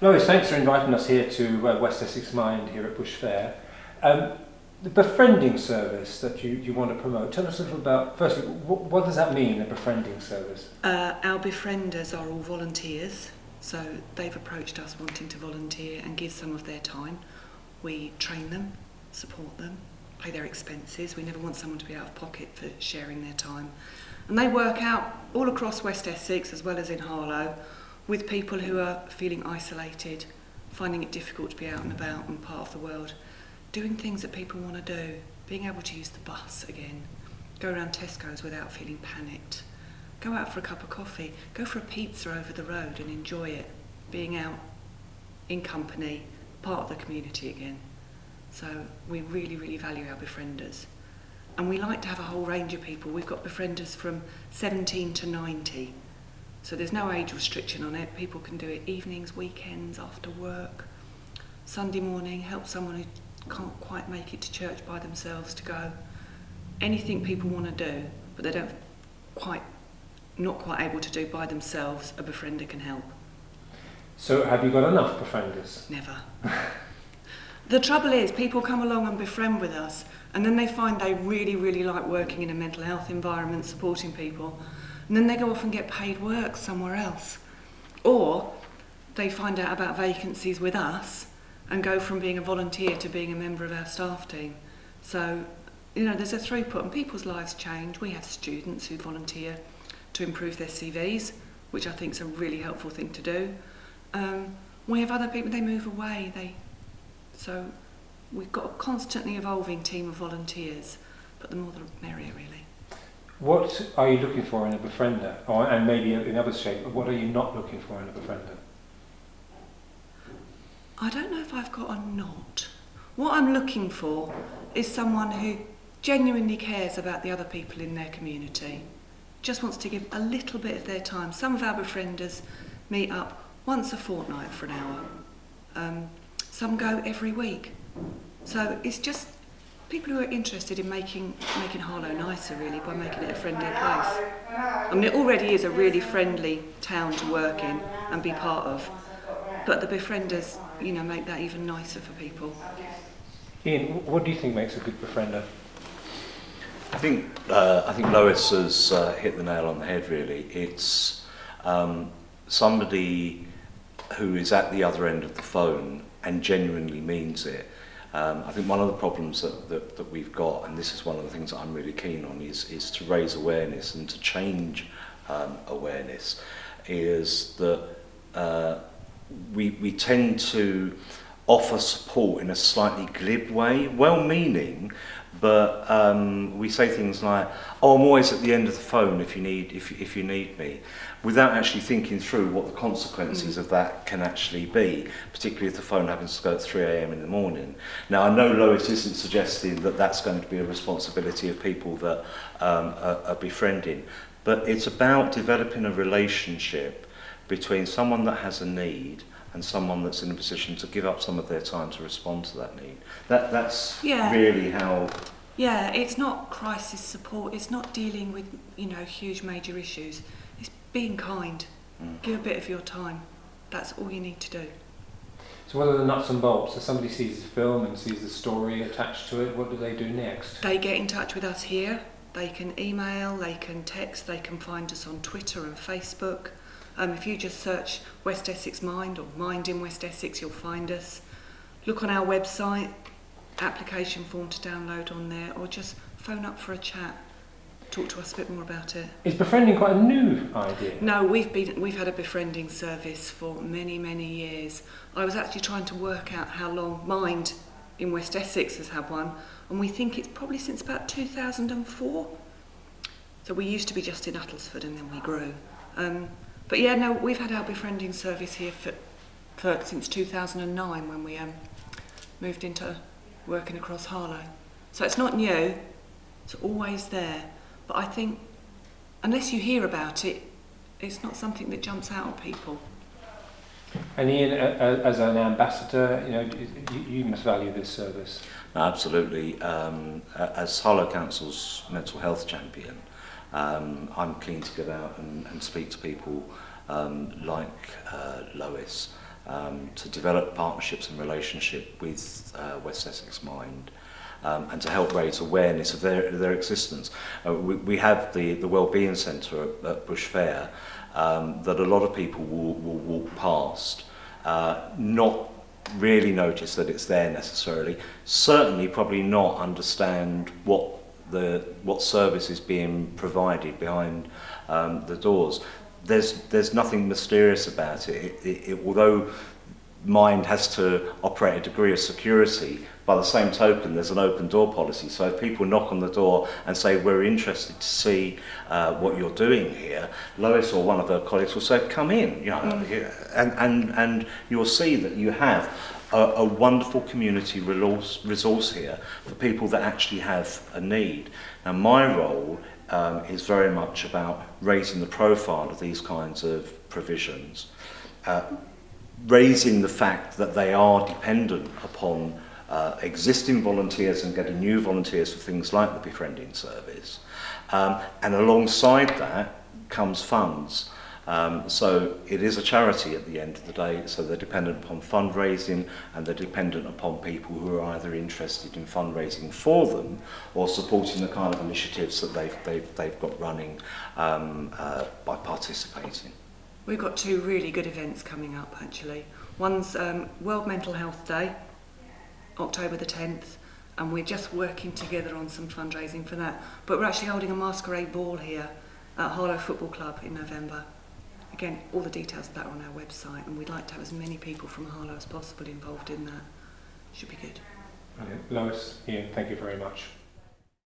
Lois, thanks for inviting us here to West Essex Mind here at Bush Fair. The befriending service that you want to promote, tell us a little about, firstly, what does that mean, a befriending service? Our befrienders are all volunteers, so they've approached us wanting to volunteer and give some of their time. We train them, support them, pay their expenses. We never want someone to be out of pocket for sharing their time. And they work out all across West Essex as well as in Harlow with people who are feeling isolated, finding it difficult to be out and about and part of the world, doing things that people want to do, being able to use the bus again, go around Tesco's without feeling panicked, go out for a cup of coffee, go for a pizza over the road and enjoy it, being out in company, part of the community again. So we really, really value our befrienders. And we like to have a whole range of people. We've got befrienders from 17 to 90. So there's no age restriction on it. People can do it evenings, weekends, after work, Sunday morning, help someone who can't quite make it to church by themselves to go. Anything people want to do, but they don't not quite able to do by themselves, a befriender can help. So have you got enough befrienders? Never. The trouble is, people come along and befriend with us, and then they find they really, really like working in a mental health environment, supporting people, and then they go off and get paid work somewhere else. Or they find out about vacancies with us and go from being a volunteer to being a member of our staff team. So, there's a throughput and people's lives change. We have students who volunteer to improve their CVs, which I think is a really helpful thing to do. We have other people, they move away. So we've got a constantly evolving team of volunteers, but the more the merrier, really. What are you looking for in a befriender? And maybe in other shape, what are you not looking for in a befriender? I don't know if I've got a not. What I'm looking for is someone who genuinely cares about the other people in their community, just wants to give a little bit of their time. Some of our befrienders meet up once a fortnight for an hour. Some go every week. So it's just people who are interested in making Harlow nicer, really, by making it a friendlier place. I mean, it already is a really friendly town to work in and be part of, but the befrienders, make that even nicer for people. Ian, what do you think makes a good befriender? I think Lois has hit the nail on the head, really. It's somebody who is at the other end of the phone and genuinely means it. I think one of the problems that we've got, and this is one of the things that I'm really keen on, is to raise awareness and to change awareness, is that we tend to offer support in a slightly glib way, well-meaning, but we say things like, "Oh, I'm always at the end of the phone if you need me," without actually thinking through what the consequences of that can actually be, particularly if the phone happens to go at 3 a.m. in the morning. Now, I know Lois isn't suggesting that that's going to be a responsibility of people that are befriending, but it's about developing a relationship between someone that has a need and someone that's in a position to give up some of their time to respond to that need. That's really how... Yeah, it's not crisis support, it's not dealing with, huge major issues. It's being kind. Give a bit of your time. That's all you need to do. So what are the nuts and bolts? If somebody sees the film and sees the story attached to it, what do they do next? They get in touch with us here. They can email, they can text, they can find us on Twitter and Facebook. If you just search West Essex Mind or Mind in West Essex, you'll find us. Look on our website, application form to download on there, or just phone up for a chat. Talk to us a bit more about it. Is befriending quite a new idea? No, we've had a befriending service for many, many years. I was actually trying to work out how long Mind in West Essex has had one, and we think it's probably since about 2004. So we used to be just in Uttlesford and then we grew. But yeah, no, we've had our befriending service here for since 2009 when we moved into working across Harlow. So it's not new, it's always there. But I think unless you hear about it, it's not something that jumps out at people. And Ian, as an ambassador, you must value this service. Absolutely. As Harlow Council's mental health champion, I'm keen to get out and speak to people like Lois to develop partnerships and relationship with West Essex Mind, and to help raise awareness of their existence. We have the Wellbeing Centre at Bush Fair that a lot of people will walk past, not really notice that it's there necessarily, certainly probably not understand what service is being provided behind the doors. There's nothing mysterious about it. Although Mind has to operate a degree of security, by the same token there's an open door policy. So if people knock on the door and say, we're interested to see what you're doing here, Lois or one of her colleagues will say, come in, you know, and you'll see that you have a wonderful community resource here for people that actually have a need. Now my role is very much about raising the profile of these kinds of provisions, raising the fact that they are dependent upon existing volunteers and getting new volunteers for things like the befriending service. And alongside that comes funds. So it is a charity at the end of the day, so they're dependent upon fundraising, and they're dependent upon people who are either interested in fundraising for them or supporting the kind of initiatives that they've got running by participating. We've got two really good events coming up actually. One's World Mental Health Day, October the 10th, and we're just working together on some fundraising for that. But we're actually holding a masquerade ball here at Harlow Football Club in November. Again, all the details of that are on our website, and we'd like to have as many people from Harlow as possible involved in that. Should be good. Lois, Ian, thank you very much.